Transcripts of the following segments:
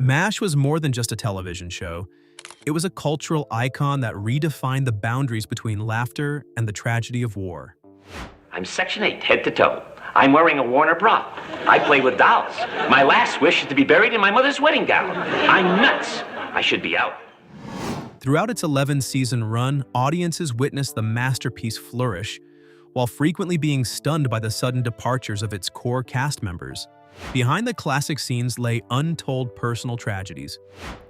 MASH was more than just a television show. It was a cultural icon that redefined the boundaries between laughter and the tragedy of war. I'm Section 8, head to toe. I'm wearing a Warner bra. I play with dolls. My last wish is to be buried in my mother's wedding gown. I'm nuts. I should be out. Throughout its 11-season run, audiences witnessed the masterpiece flourish, while frequently being stunned by the sudden departures of its core cast members. Behind the classic scenes lay untold personal tragedies.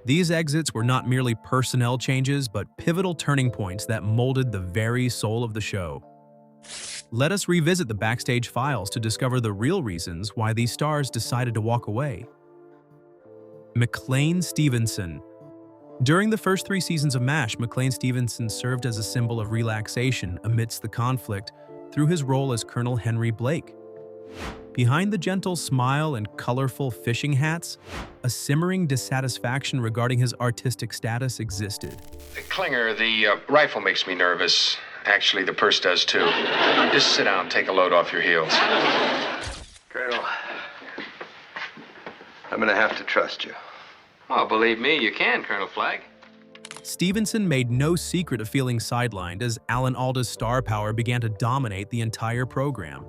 These exits were not merely personnel changes, but pivotal turning points that molded the very soul of the show. Let us revisit the backstage files to discover the real reasons why these stars decided to walk away. McLean Stevenson. During the first 3 seasons of MASH, McLean Stevenson served as a symbol of relaxation amidst the conflict through his role as Colonel Henry Blake. Behind the gentle smile and colorful fishing hats, a simmering dissatisfaction regarding his artistic status existed. Klinger, the rifle makes me nervous. Actually, the purse does too. Just sit down, take a load off your heels. Colonel, I'm gonna have to trust you. Oh, believe me, you can, Colonel Flagg. Stevenson made no secret of feeling sidelined as Alan Alda's star power began to dominate the entire program.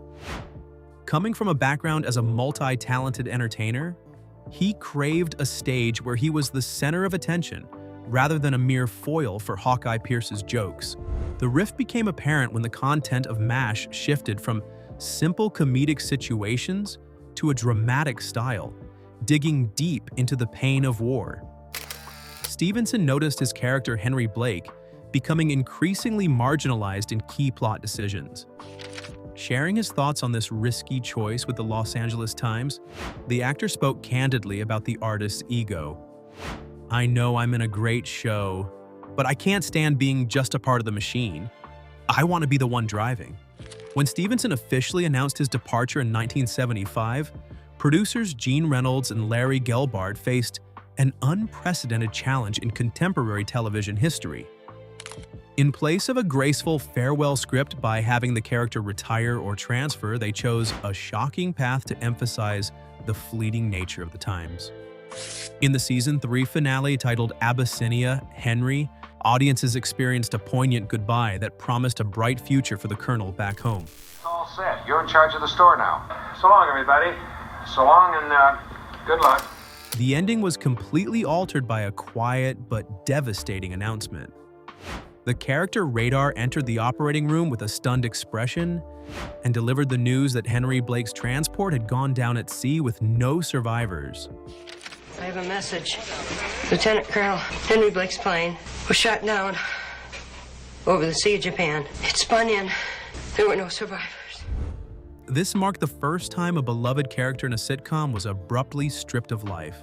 Coming from a background as a multi-talented entertainer, he craved a stage where he was the center of attention, rather than a mere foil for Hawkeye Pierce's jokes. The rift became apparent when the content of MASH shifted from simple comedic situations to a dramatic style, digging deep into the pain of war. Stevenson noticed his character Henry Blake becoming increasingly marginalized in key plot decisions. Sharing his thoughts on this risky choice with the Los Angeles Times, the actor spoke candidly about the artist's ego. "I know I'm in a great show, but I can't stand being just a part of the machine. I want to be the one driving." When Stevenson officially announced his departure in 1975, producers Gene Reynolds and Larry Gelbart faced an unprecedented challenge in contemporary television history. In place of a graceful farewell script by having the character retire or transfer, they chose a shocking path to emphasize the fleeting nature of the times. In the Season 3 finale titled Abyssinia, Henry, audiences experienced a poignant goodbye that promised a bright future for the Colonel back home. It's all set. You're in charge of the store now. So long, everybody. So long and good luck. The ending was completely altered by a quiet but devastating announcement. The character Radar entered the operating room with a stunned expression and delivered the news that Henry Blake's transport had gone down at sea with no survivors. I have a message. Lieutenant Colonel Henry Blake's plane was shot down over the Sea of Japan. It spun in. There were no survivors. This marked the first time a beloved character in a sitcom was abruptly stripped of life.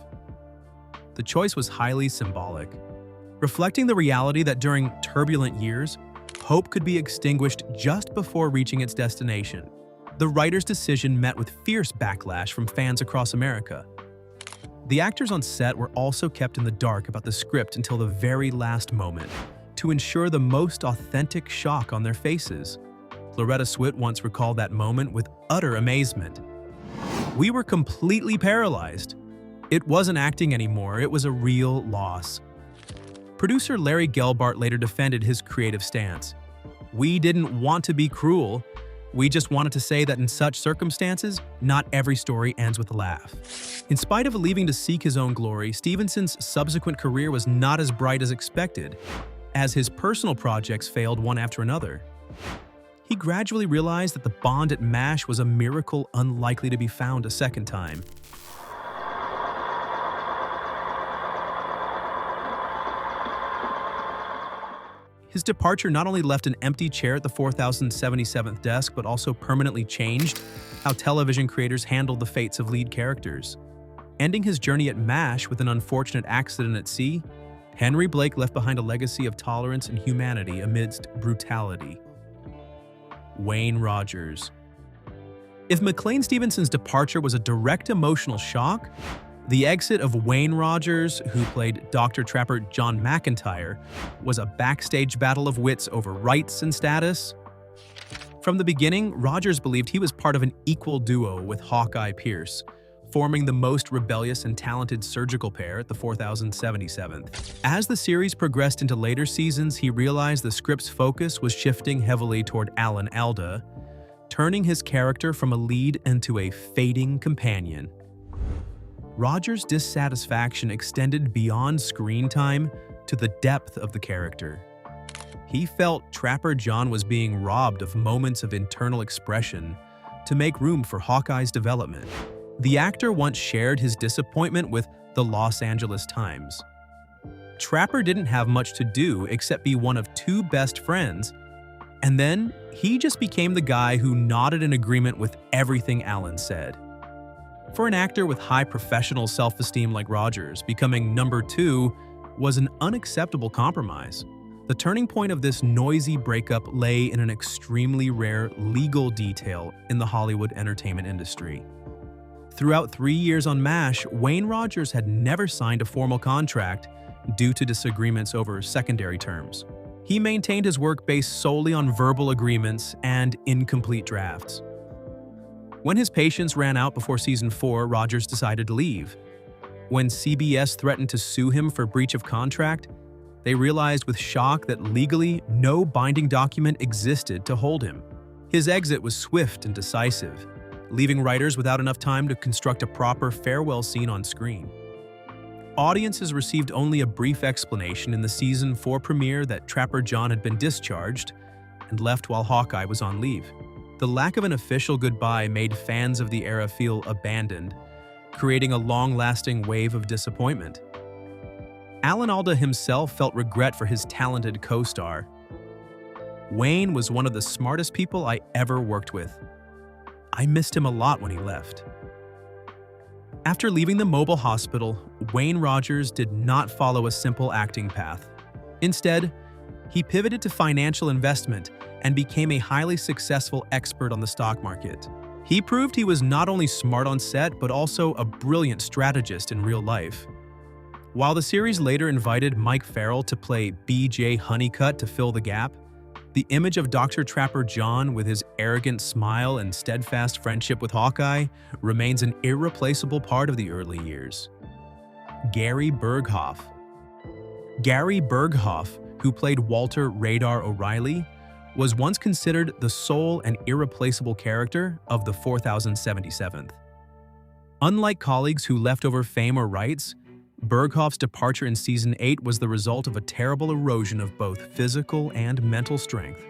The choice was highly symbolic, reflecting the reality that during turbulent years, hope could be extinguished just before reaching its destination. The writer's decision met with fierce backlash from fans across America. The actors on set were also kept in the dark about the script until the very last moment, to ensure the most authentic shock on their faces. Loretta Swit once recalled that moment with utter amazement. "We were completely paralyzed. It wasn't acting anymore, it was a real loss." Producer Larry Gelbart later defended his creative stance. "We didn't want to be cruel. We just wanted to say that in such circumstances, not every story ends with a laugh." In spite of leaving to seek his own glory, Stevenson's subsequent career was not as bright as expected, as his personal projects failed one after another. He gradually realized that the bond at MASH was a miracle unlikely to be found a second time. His departure not only left an empty chair at the 4077th desk, but also permanently changed how television creators handled the fates of lead characters. Ending his journey at MASH with an unfortunate accident at sea, Henry Blake left behind a legacy of tolerance and humanity amidst brutality. Wayne Rogers. If McLean Stevenson's departure was a direct emotional shock, the exit of Wayne Rogers, who played Dr. Trapper John McIntyre, was a backstage battle of wits over rights and status. From the beginning, Rogers believed he was part of an equal duo with Hawkeye Pierce, forming the most rebellious and talented surgical pair at the 4077th. As the series progressed into later seasons, he realized the script's focus was shifting heavily toward Alan Alda, turning his character from a lead into a fading companion. Rogers' dissatisfaction extended beyond screen time to the depth of the character. He felt Trapper John was being robbed of moments of internal expression to make room for Hawkeye's development. The actor once shared his disappointment with the Los Angeles Times. Trapper didn't have much to do except be one of two best friends, and then he just became the guy who nodded in agreement with everything Alan said. For an actor with high professional self-esteem like Rogers, becoming number two was an unacceptable compromise. The turning point of this noisy breakup lay in an extremely rare legal detail in the Hollywood entertainment industry. Throughout 3 years on MASH, Wayne Rogers had never signed a formal contract due to disagreements over secondary terms. He maintained his work based solely on verbal agreements and incomplete drafts. When his patience ran out before season 4, Rogers decided to leave. When CBS threatened to sue him for breach of contract, they realized with shock that legally no binding document existed to hold him. His exit was swift and decisive, leaving writers without enough time to construct a proper farewell scene on screen. Audiences received only a brief explanation in the season 4 premiere that Trapper John had been discharged and left while Hawkeye was on leave. The lack of an official goodbye made fans of the era feel abandoned, creating a long-lasting wave of disappointment. Alan Alda himself felt regret for his talented co-star. Wayne was one of the smartest people I ever worked with. I missed him a lot when he left. After leaving the mobile hospital, Wayne Rogers did not follow a simple acting path. Instead, he pivoted to financial investment and became a highly successful expert on the stock market. He proved he was not only smart on set, but also a brilliant strategist in real life. While the series later invited Mike Farrell to play B.J. Honeycutt to fill the gap, the image of Dr. Trapper John with his arrogant smile and steadfast friendship with Hawkeye remains an irreplaceable part of the early years. Gary Burghoff. Gary Burghoff, who played Walter Radar O'Reilly, was once considered the sole and irreplaceable character of the 4077th. Unlike colleagues who left over fame or rights, Burghoff's departure in Season 8 was the result of a terrible erosion of both physical and mental strength.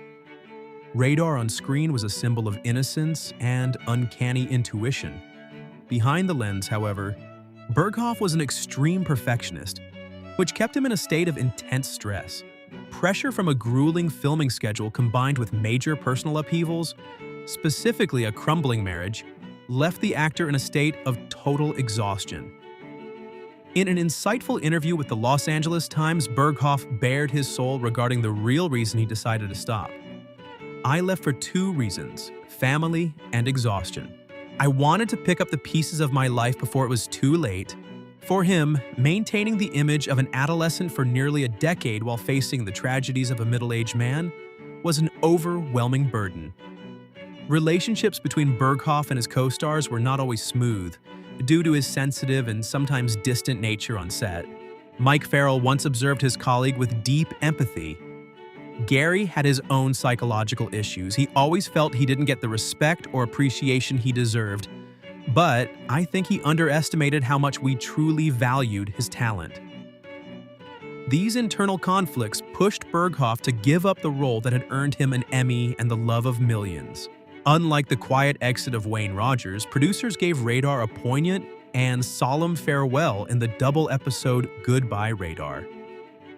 Radar on screen was a symbol of innocence and uncanny intuition. Behind the lens, however, Burghoff was an extreme perfectionist, which kept him in a state of intense stress. Pressure from a grueling filming schedule combined with major personal upheavals, specifically a crumbling marriage, left the actor in a state of total exhaustion. In an insightful interview with the Los Angeles Times, Burghoff bared his soul regarding the real reason he decided to stop. "I left for 2 reasons, family and exhaustion. I wanted to pick up the pieces of my life before it was too late." For him, maintaining the image of an adolescent for nearly a decade while facing the tragedies of a middle-aged man was an overwhelming burden. Relationships between Burghoff and his co-stars were not always smooth, due to his sensitive and sometimes distant nature on set. Mike Farrell once observed his colleague with deep empathy. Gary had his own psychological issues. He always felt he didn't get the respect or appreciation he deserved, but I think he underestimated how much we truly valued his talent. These internal conflicts pushed Burghoff to give up the role that had earned him an Emmy and the love of millions. Unlike the quiet exit of Wayne Rogers, producers gave Radar a poignant and solemn farewell in the double episode Goodbye Radar.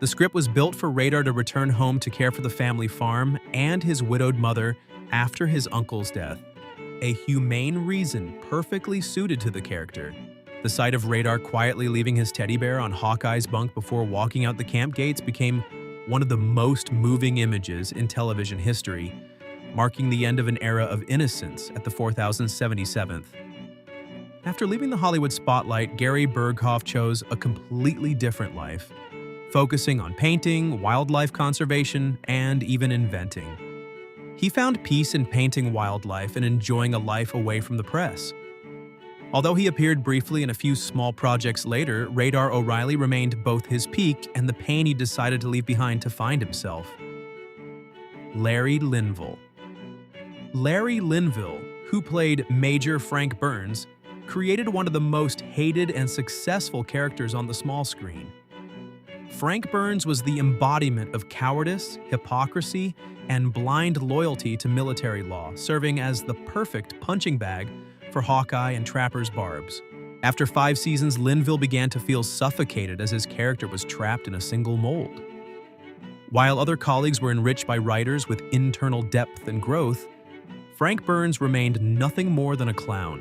The script was built for Radar to return home to care for the family farm and his widowed mother after his uncle's death. A humane reason perfectly suited to the character. The sight of Radar quietly leaving his teddy bear on Hawkeye's bunk before walking out the camp gates became one of the most moving images in television history, marking the end of an era of innocence at the 4077th. After leaving the Hollywood spotlight, Gary Burghoff chose a completely different life, focusing on painting, wildlife conservation, and even inventing. He found peace in painting wildlife and enjoying a life away from the press. Although he appeared briefly in a few small projects later, Radar O'Reilly remained both his peak and the pain he decided to leave behind to find himself. Larry Linville. Larry Linville, who played Major Frank Burns, created one of the most hated and successful characters on the small screen. Frank Burns was the embodiment of cowardice, hypocrisy, and blind loyalty to military law, serving as the perfect punching bag for Hawkeye and Trapper's barbs. After 5 seasons, Linville began to feel suffocated as his character was trapped in a single mold. While other colleagues were enriched by writers with internal depth and growth, Frank Burns remained nothing more than a clown.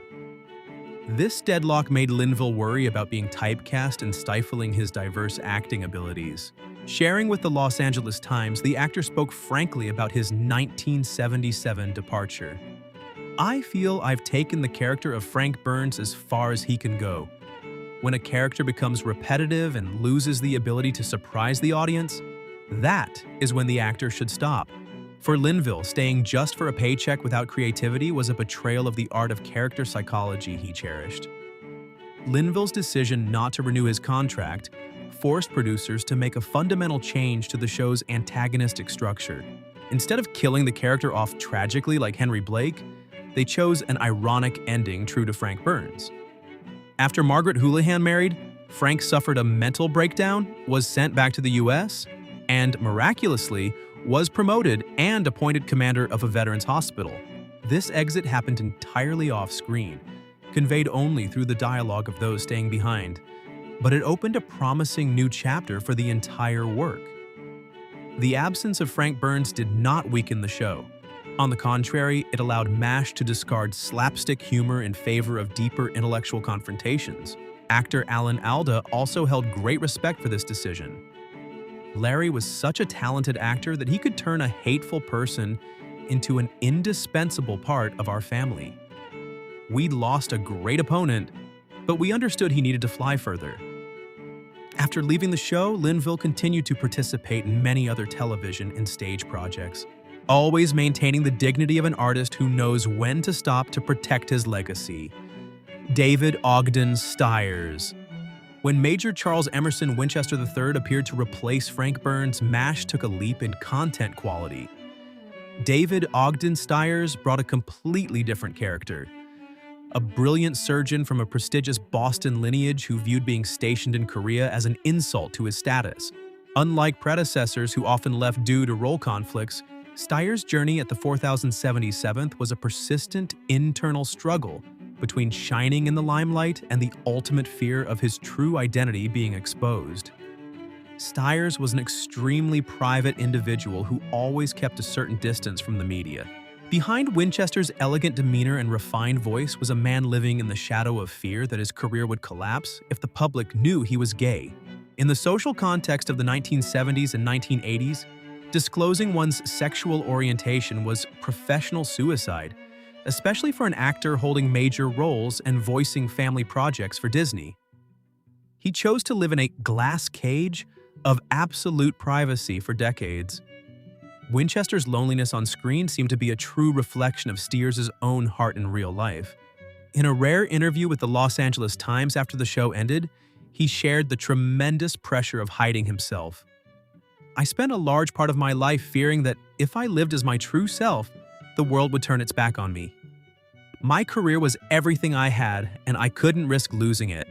This deadlock made Linville worry about being typecast and stifling his diverse acting abilities. Sharing with the Los Angeles Times, the actor spoke frankly about his 1977 departure. "I feel I've taken the character of Frank Burns as far as he can go. When a character becomes repetitive and loses the ability to surprise the audience, that is when the actor should stop." For Linville, staying just for a paycheck without creativity was a betrayal of the art of character psychology he cherished. Linville's decision not to renew his contract forced producers to make a fundamental change to the show's antagonistic structure. Instead of killing the character off tragically like Henry Blake, they chose an ironic ending true to Frank Burns. After Margaret Houlihan married, Frank suffered a mental breakdown, was sent back to the US, and miraculously, was promoted and appointed commander of a veterans hospital. This exit happened entirely off-screen, conveyed only through the dialogue of those staying behind, but it opened a promising new chapter for the entire work. The absence of Frank Burns did not weaken the show. On the contrary, it allowed MASH to discard slapstick humor in favor of deeper intellectual confrontations. Actor Alan Alda also held great respect for this decision. Larry was such a talented actor that he could turn a hateful person into an indispensable part of our family. We'd lost a great opponent, but we understood he needed to fly further. After leaving the show, Linville continued to participate in many other television and stage projects, always maintaining the dignity of an artist who knows when to stop to protect his legacy. David Ogden Stiers. When Major Charles Emerson Winchester III appeared to replace Frank Burns, MASH took a leap in content quality. David Ogden Stiers brought a completely different character. A brilliant surgeon from a prestigious Boston lineage who viewed being stationed in Korea as an insult to his status. Unlike predecessors who often left due to role conflicts, Stiers' journey at the 4077th was a persistent internal struggle between shining in the limelight and the ultimate fear of his true identity being exposed. Stiers was an extremely private individual who always kept a certain distance from the media. Behind Winchester's elegant demeanor and refined voice was a man living in the shadow of fear that his career would collapse if the public knew he was gay. In the social context of the 1970s and 1980s, disclosing one's sexual orientation was professional suicide, especially for an actor holding major roles and voicing family projects for Disney. He chose to live in a glass cage of absolute privacy for decades. Winchester's loneliness on screen seemed to be a true reflection of Stiers' own heart in real life. In a rare interview with the Los Angeles Times after the show ended, he shared the tremendous pressure of hiding himself. "I spent a large part of my life fearing that if I lived as my true self, the world would turn its back on me. My career was everything I had, and I couldn't risk losing it."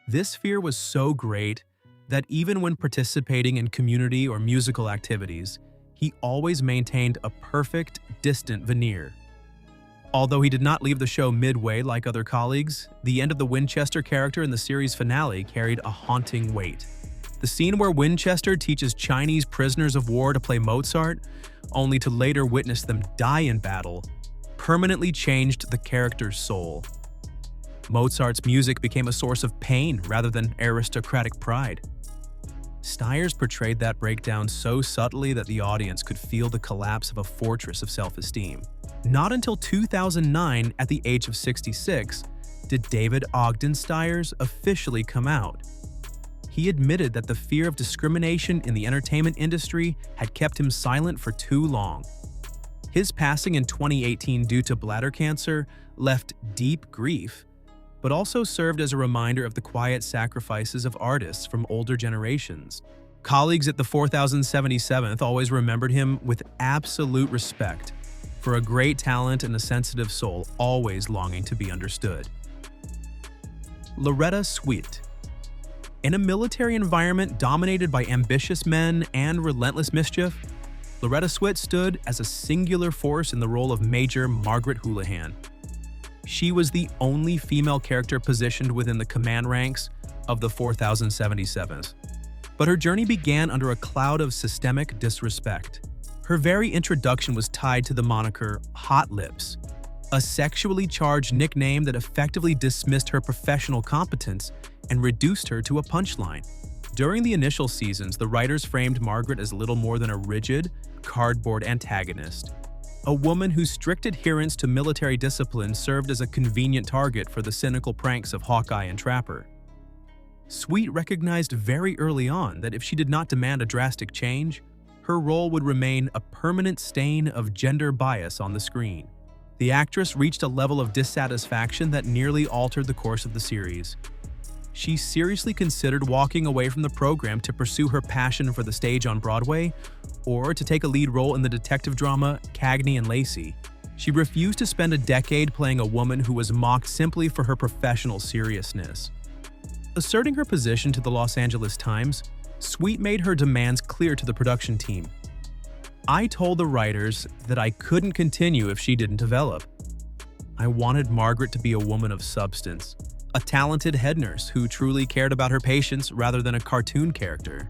This fear was so great that even when participating in community or musical activities, he always maintained a perfect, distant veneer. Although he did not leave the show midway like other colleagues, the end of the Winchester character in the series finale carried a haunting weight. The scene where Winchester teaches Chinese prisoners of war to play Mozart, only to later witness them die in battle, permanently changed the character's soul. Mozart's music became a source of pain rather than aristocratic pride. Stiers portrayed that breakdown so subtly that the audience could feel the collapse of a fortress of self-esteem. Not until 2009, at the age of 66, did David Ogden Stiers officially come out. He admitted that the fear of discrimination in the entertainment industry had kept him silent for too long. His passing in 2018 due to bladder cancer left deep grief, but also served as a reminder of the quiet sacrifices of artists from older generations. Colleagues at the 4077th always remembered him with absolute respect for a great talent and a sensitive soul always longing to be understood. Loretta Swit. In a military environment dominated by ambitious men and relentless mischief, Loretta Swit stood as a singular force in the role of Major Margaret Houlihan. She was the only female character positioned within the command ranks of the 4077th. But her journey began under a cloud of systemic disrespect. Her very introduction was tied to the moniker Hot Lips, a sexually charged nickname that effectively dismissed her professional competence and reduced her to a punchline. During the initial seasons, the writers framed Margaret as little more than a rigid, cardboard antagonist, a woman whose strict adherence to military discipline served as a convenient target for the cynical pranks of Hawkeye and Trapper. Swit recognized very early on that if she did not demand a drastic change, her role would remain a permanent stain of gender bias on the screen. The actress reached a level of dissatisfaction that nearly altered the course of the series. She seriously considered walking away from the program to pursue her passion for the stage on Broadway or to take a lead role in the detective drama Cagney and Lacey. She refused to spend a decade playing a woman who was mocked simply for her professional seriousness. Asserting her position to the Los Angeles Times, Swit made her demands clear to the production team. "I told the writers that I couldn't continue if she didn't develop. I wanted Margaret to be a woman of substance, a talented head nurse who truly cared about her patients rather than a cartoon character."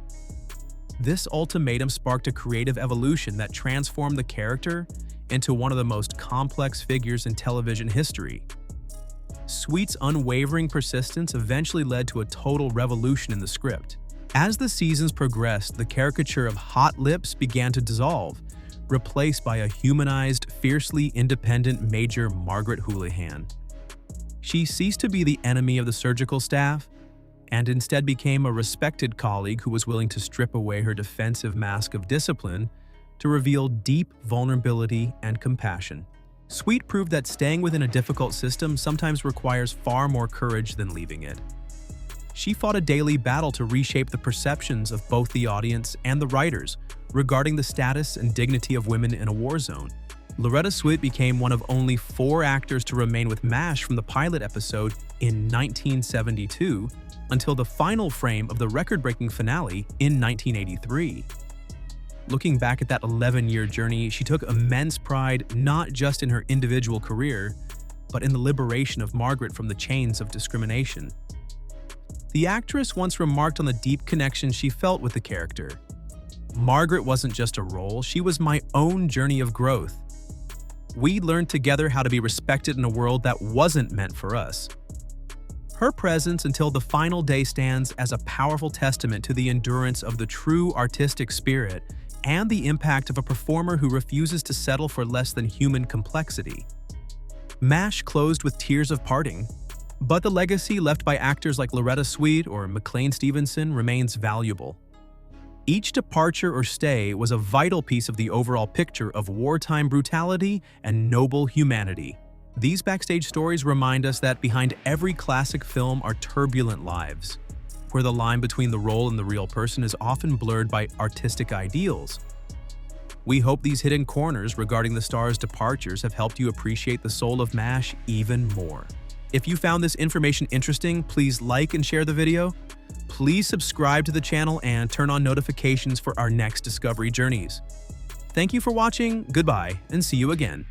This ultimatum sparked a creative evolution that transformed the character into one of the most complex figures in television history. Swit's unwavering persistence eventually led to a total revolution in the script. As the seasons progressed, the caricature of Hot Lips began to dissolve, replaced by a humanized, fiercely independent Major Margaret Houlihan. She ceased to be the enemy of the surgical staff and instead became a respected colleague who was willing to strip away her defensive mask of discipline to reveal deep vulnerability and compassion. Swit proved that staying within a difficult system sometimes requires far more courage than leaving it. She fought a daily battle to reshape the perceptions of both the audience and the writers regarding the status and dignity of women in a war zone. Loretta Swit became one of only 4 actors to remain with MASH from the pilot episode in 1972 until the final frame of the record-breaking finale in 1983. Looking back at that 11-year journey, she took immense pride not just in her individual career, but in the liberation of Margaret from the chains of discrimination. The actress once remarked on the deep connection she felt with the character. "Margaret wasn't just a role, she was my own journey of growth. We learned together how to be respected in a world that wasn't meant for us." Her presence until the final day stands as a powerful testament to the endurance of the true artistic spirit and the impact of a performer who refuses to settle for less than human complexity. MASH closed with tears of parting, but the legacy left by actors like Loretta Swit or McLean Stevenson remains valuable. Each departure or stay was a vital piece of the overall picture of wartime brutality and noble humanity. These backstage stories remind us that behind every classic film are turbulent lives, where the line between the role and the real person is often blurred by artistic ideals. We hope these hidden corners regarding the star's departures have helped you appreciate the soul of MASH even more. If you found this information interesting, please like and share the video. Please subscribe to the channel and turn on notifications for our next discovery journeys. Thank you for watching, goodbye, and see you again.